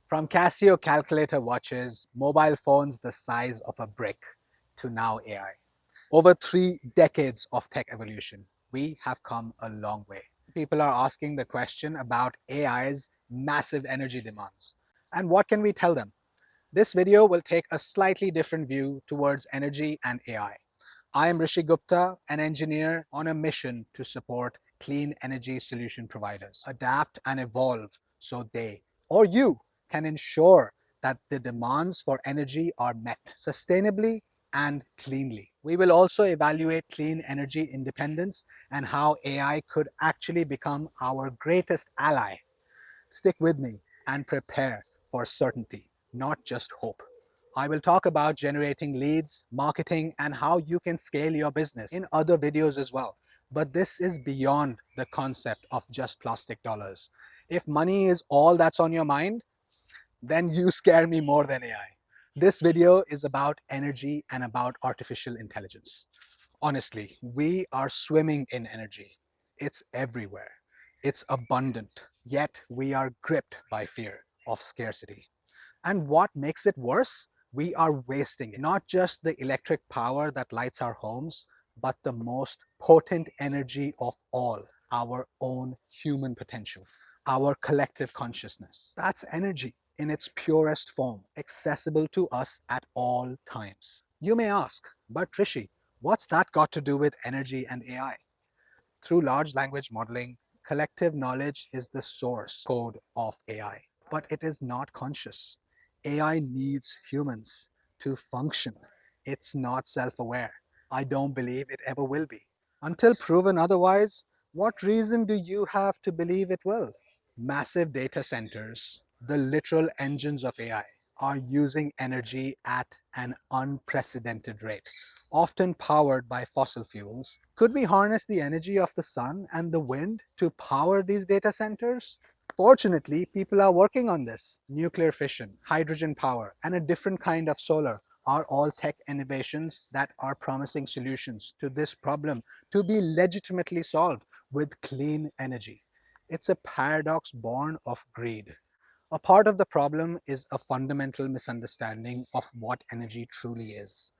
From Casio calculator watches, mobile phones the size of a brick, to now AI. Over 3 decades of tech evolution, we have come a long way. People are asking the question about AI's massive energy demands. And what can we tell them? This video will take a slightly different view towards energy and AI. I am Rishi Gupta, an engineer on a mission to support clean energy solution providers, adapt and evolve so they or you can ensure that the demands for energy are met sustainably and cleanly. We will also evaluate clean energy independence and how AI could actually become our greatest ally. Stick with me and prepare for certainty, not just hope. I will talk about generating leads, marketing, and how you can scale your business in other videos as well. But this is beyond the concept of just plastic dollars. If money is all that's on your mind, then you scare me more than AI. This video is about energy and about artificial intelligence. Honestly, we are swimming in energy. It's everywhere. It's abundant, yet we are gripped by fear of scarcity. And what makes it worse? We are wasting it. Not just the electric power that lights our homes, but the most potent energy of all, our own human potential, our collective consciousness. That's energy in its purest form, accessible to us at all times. You may ask, but Rishi, what's that got to do with energy and AI? Through large language modeling, collective knowledge is the source code of AI, but it is not conscious. AI needs humans to function. It's not self-aware. I don't believe it ever will be. Until proven otherwise, what reason do you have to believe it will? Massive data centers, the literal engines of AI, are using energy at an unprecedented rate, often powered by fossil fuels. Could we harness the energy of the sun and the wind to power these data centers? Fortunately, people are working on this. Nuclear fission, hydrogen power, and a different kind of solar are all tech innovations that are promising solutions to this problem to be legitimately solved with clean energy. It's a paradox born of greed. A part of the problem is a fundamental misunderstanding of what energy truly is.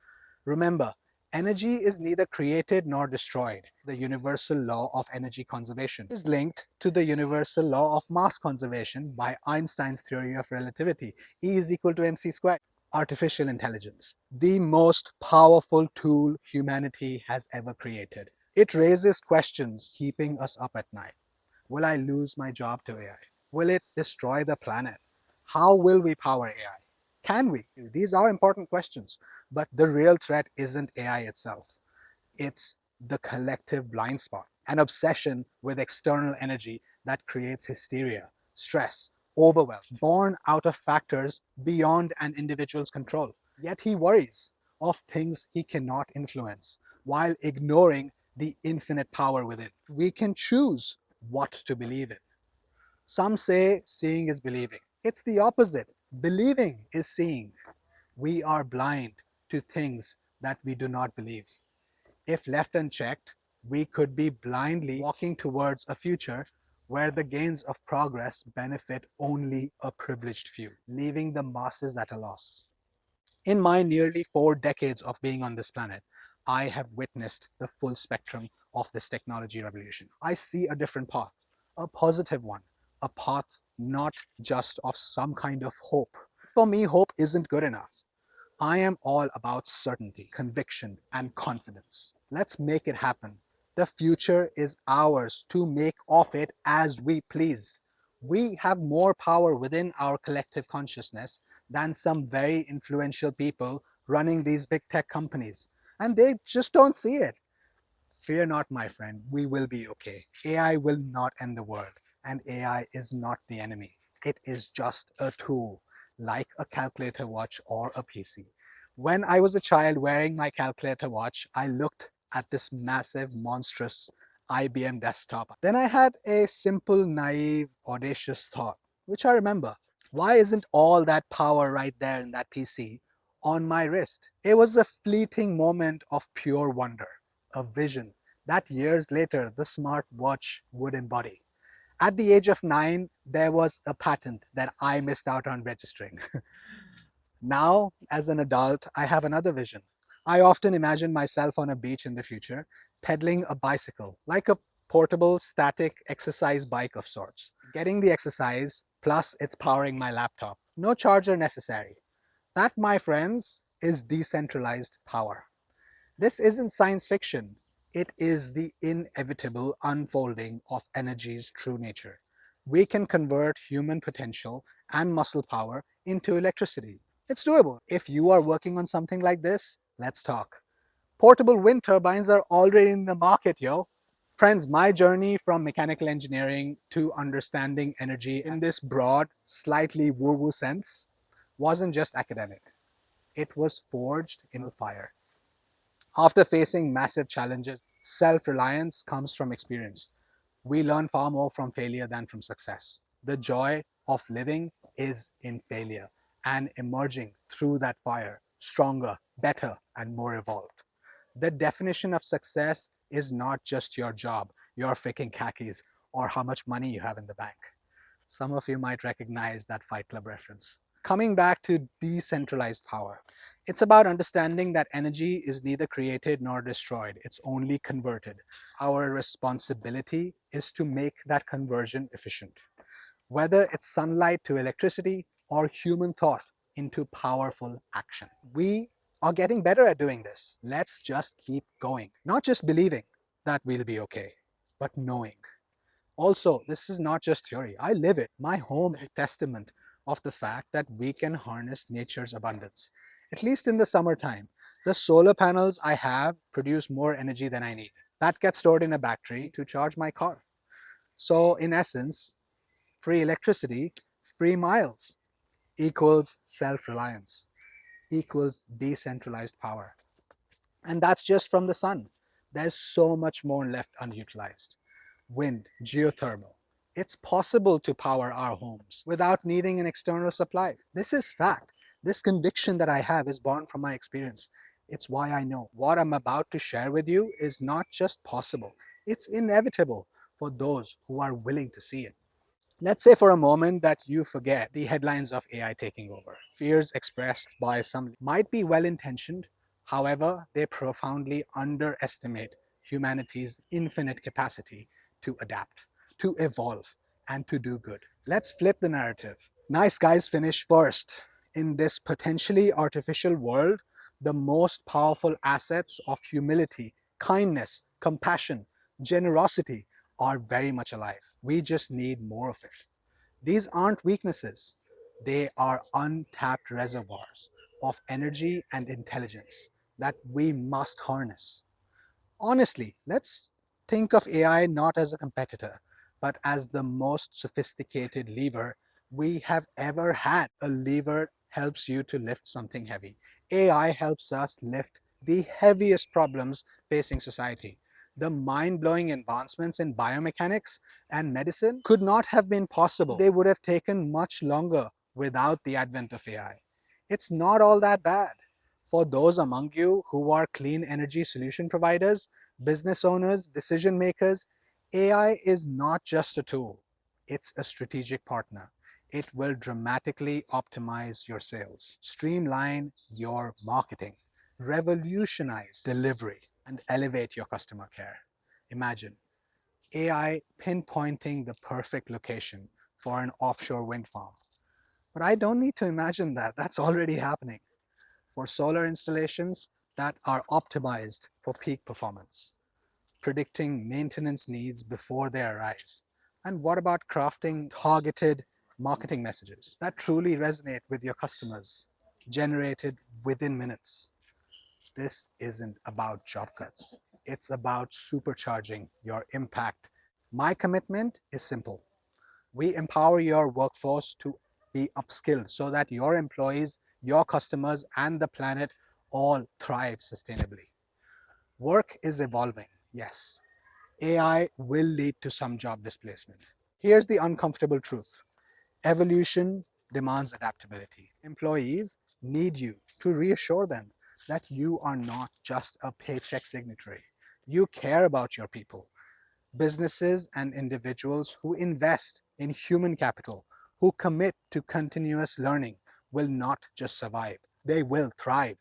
Remember, energy is neither created nor destroyed. The universal law of energy conservation is linked to the universal law of mass conservation by Einstein's theory of relativity, E is equal to mc squared. Artificial intelligence, the most powerful tool humanity has ever created. It raises questions keeping us up at night. Will I lose my job to AI? Will it destroy the planet? How will we power AI? Can we? These are important questions, but the real threat isn't AI itself. It's the collective blind spot, an obsession with external energy that creates hysteria, stress, overwhelm, born out of factors beyond an individual's control. Yet he worries of things he cannot influence while ignoring the infinite power within. We can choose what to believe in. Some say seeing is believing. It's the opposite. Believing is seeing. We are blind to things that we do not believe. If left unchecked, we could be blindly walking towards a future where the gains of progress benefit only a privileged few, leaving the masses at a loss. In my nearly 4 decades of being on this planet, I have witnessed the full spectrum of this technology revolution. I see a different path, a positive one, a path not just of some kind of hope. For me, hope isn't good enough. I am all about certainty, conviction, and confidence. Let's make it happen. The future is ours to make of it as we please. We have more power within our collective consciousness than some very influential people running these big tech companies. And they just don't see it. Fear not, my friend, we will be okay. AI will not end the world, and AI is not the enemy. It is just a tool, like a calculator watch or a PC. When I was a child wearing my calculator watch, I looked at this massive, monstrous IBM desktop. Then I had a simple, naive, audacious thought, which I remember. Why isn't all that power right there in that PC on my wrist? It was a fleeting moment of pure wonder, a vision that years later the smart watch would embody. At the age of 9, there was a patent that I missed out on registering. Now, as an adult, I have another vision. I often imagine myself on a beach in the future, pedaling a bicycle, like a portable, static exercise bike of sorts. Getting the exercise, plus it's powering my laptop. No charger necessary. That, my friends, is decentralized power. This isn't science fiction. It is the inevitable unfolding of energy's true nature. We can convert human potential and muscle power into electricity. It's doable. If you are working on something like this, let's talk. Portable wind turbines are already in the market, yo. Friends, my journey from mechanical engineering to understanding energy in this broad, slightly woo-woo sense wasn't just academic. It was forged in fire. After facing massive challenges, self-reliance comes from experience. We learn far more from failure than from success. The joy of living is in failure and emerging through that fire, stronger, better, and more evolved. The definition of success is not just your job, your freaking khakis, or how much money you have in the bank. Some of you might recognize that Fight Club reference. Coming back to decentralized power, it's about understanding that energy is neither created nor destroyed, it's only converted. Our responsibility is to make that conversion efficient. Whether it's sunlight to electricity or human thought into powerful action. We are getting better at doing this. Let's just keep going. Not just believing that we'll be okay, but knowing. Also, this is not just theory. I live it. My home is testament of the fact that we can harness nature's abundance. At least in the summertime, the solar panels I have produce more energy than I need. That gets stored in a battery to charge my car. So in essence, free electricity, free miles equals self-reliance, equals decentralized power. And that's just from the sun. There's so much more left unutilized. Wind, geothermal. It's possible to power our homes without needing an external supply. This is fact. This conviction that I have is born from my experience. It's why I know what I'm about to share with you is not just possible, it's inevitable for those who are willing to see it. Let's say for a moment that you forget the headlines of AI taking over. Fears expressed by some might be well-intentioned, however, they profoundly underestimate humanity's infinite capacity to adapt, to evolve, and to do good. Let's flip the narrative. Nice guys finish first. In this potentially artificial world, the most powerful assets of humility, kindness, compassion, generosity are very much alive. We just need more of it. These aren't weaknesses. They are untapped reservoirs of energy and intelligence that we must harness. Honestly, let's think of AI not as a competitor, but as the most sophisticated lever we have ever had. A lever helps you to lift something heavy. AI helps us lift the heaviest problems facing society. The mind-blowing advancements in biomechanics and medicine could not have been possible. They would have taken much longer without the advent of AI. It's not all that bad. For those among you who are clean energy solution providers, business owners, decision makers, AI is not just a tool, it's a strategic partner. It will dramatically optimize your sales, streamline your marketing, revolutionize delivery, and elevate your customer care. Imagine AI pinpointing the perfect location for an offshore wind farm. But I don't need to imagine that, that's already happening. For solar installations that are optimized for peak performance, predicting maintenance needs before they arise. And what about crafting targeted marketing messages that truly resonate with your customers, generated within minutes? This isn't about job cuts. It's about supercharging your impact. My commitment is simple. We empower your workforce to be upskilled so that your employees, your customers, and the planet all thrive sustainably. Work is evolving, yes. AI will lead to some job displacement. Here's the uncomfortable truth. Evolution demands adaptability. Employees need you to reassure them that you are not just a paycheck signatory. You care about your people. Businesses and individuals who invest in human capital, who commit to continuous learning, will not just survive, they will thrive.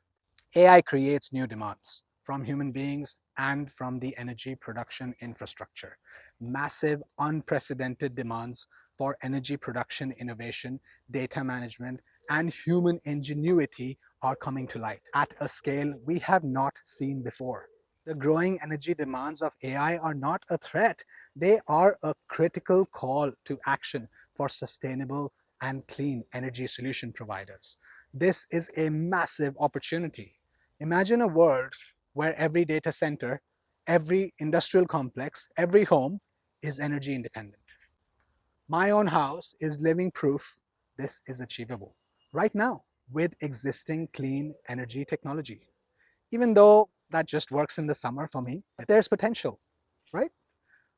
AI creates new demands from human beings and from the energy production infrastructure. Massive, unprecedented demands for energy production innovation, data management, and human ingenuity are coming to light at a scale we have not seen before. The growing energy demands of AI are not a threat, they are a critical call to action for sustainable and clean energy solution providers. This is a massive opportunity. Imagine a world where every data center, every industrial complex, every home is energy independent. My own house is living proof this is achievable right now with existing clean energy technology. Even though that just works in the summer for me, there's potential, right?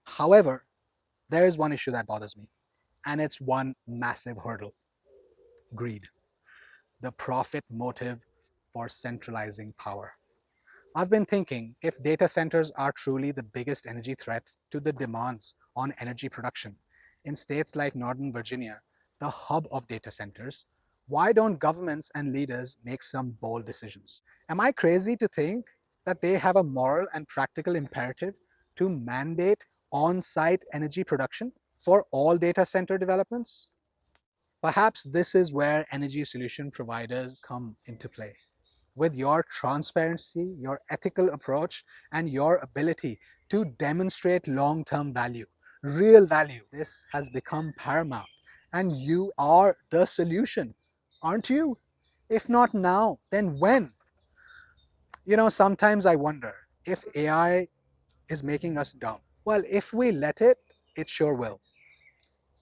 However, there is one issue that bothers me, and it's one massive hurdle: greed, the profit motive for centralizing power. I've been thinking, if data centers are truly the biggest energy threat to the demands on energy production in states like Northern Virginia, the hub of data centers, why don't governments and leaders make some bold decisions? Am I crazy to think that they have a moral and practical imperative to mandate on-site energy production for all data center developments? Perhaps this is where energy solution providers come into play. With your transparency, your ethical approach, and your ability to demonstrate long-term value, real value, this has become paramount. And you are the solution, aren't you? If not now, then when? Sometimes I wonder if AI is making us dumb. Well, if we let it, it sure will.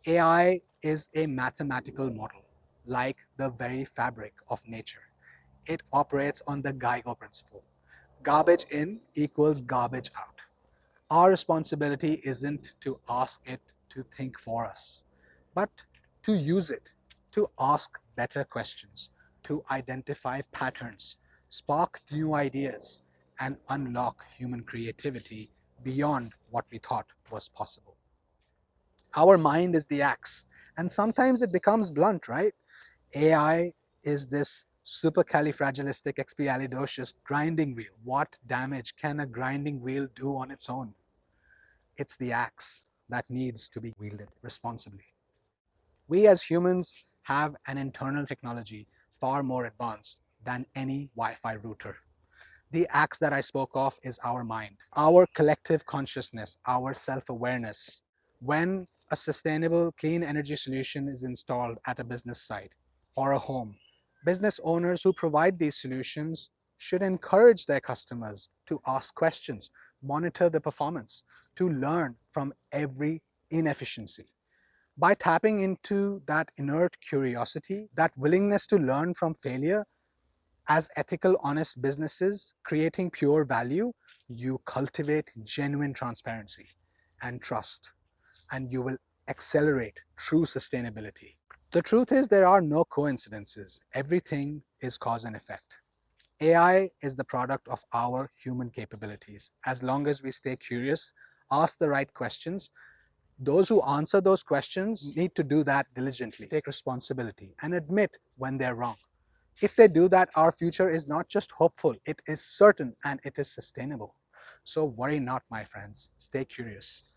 AI is a mathematical model, like the very fabric of nature. It operates on the Geiger principle. Garbage in equals garbage out. Our responsibility isn't to ask it to think for us, but to use it, to ask better questions, to identify patterns, spark new ideas, and unlock human creativity beyond what we thought was possible. Our mind is the axe, and sometimes it becomes blunt, right? AI is this supercalifragilisticexpialidocious grinding wheel. What damage can a grinding wheel do on its own? It's the axe that needs to be wielded responsibly. We as humans have an internal technology far more advanced than any Wi-Fi router. The axe that I spoke of is our mind, our collective consciousness, our self-awareness. When a sustainable, clean energy solution is installed at a business site or a home, business owners who provide these solutions should encourage their customers to ask questions, monitor the performance, to learn from every inefficiency. By tapping into that inert curiosity, that willingness to learn from failure, as ethical, honest businesses creating pure value, you cultivate genuine transparency and trust, and you will accelerate true sustainability. The truth is, there are no coincidences. Everything is cause and effect. AI is the product of our human capabilities. As long as we stay curious, ask the right questions, those who answer those questions need to do that diligently, take responsibility, and admit when they're wrong. If they do that, our future is not just hopeful, it is certain and it is sustainable. So worry not, my friends. Stay curious.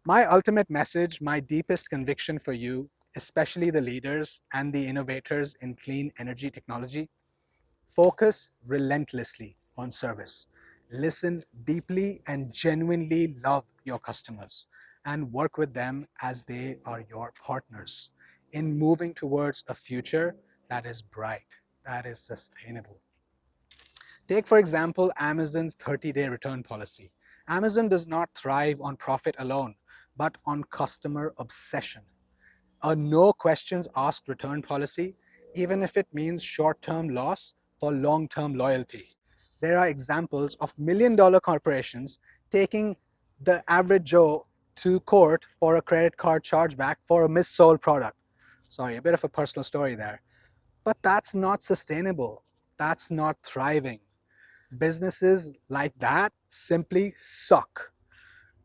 My ultimate message, my deepest conviction for you, especially the leaders and the innovators in clean energy technology: focus relentlessly on service. Listen deeply and genuinely love your customers, and work with them as they are your partners in moving towards a future that is bright, that is sustainable. Take, for example, Amazon's 30-day return policy. Amazon does not thrive on profit alone, but on customer obsession. A no questions asked return policy, even if it means short-term loss for long-term loyalty. There are examples of million-dollar corporations taking the average Joe to court for a credit card chargeback for a missold product. Sorry, a bit of a personal story there. But that's not sustainable. That's not thriving. Businesses like that simply suck.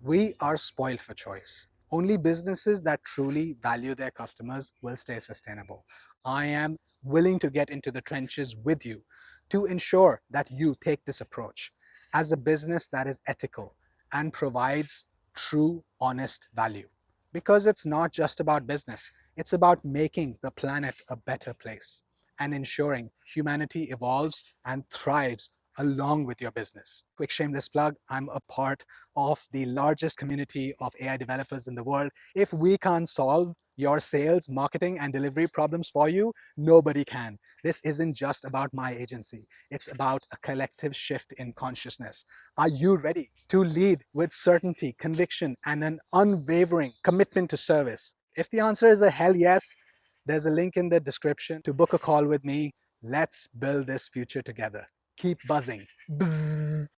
We are spoiled for choice. Only businesses that truly value their customers will stay sustainable. I am willing to get into the trenches with you to ensure that you take this approach as a business that is ethical and provides true, honest value. Because it's not just about business, it's about making the planet a better place and ensuring humanity evolves and thrives along with your business. Quick shameless plug, I'm a part of the largest community of AI developers in the world. If we can't solve your sales, marketing, and delivery problems for you, nobody can. This isn't just about my agency, it's about a collective shift in consciousness. Are you ready to lead with certainty, conviction, and an unwavering commitment to service? If the answer is a hell yes, there's a link in the description to book a call with me. Let's build this future together. Keep buzzing. Bzzz.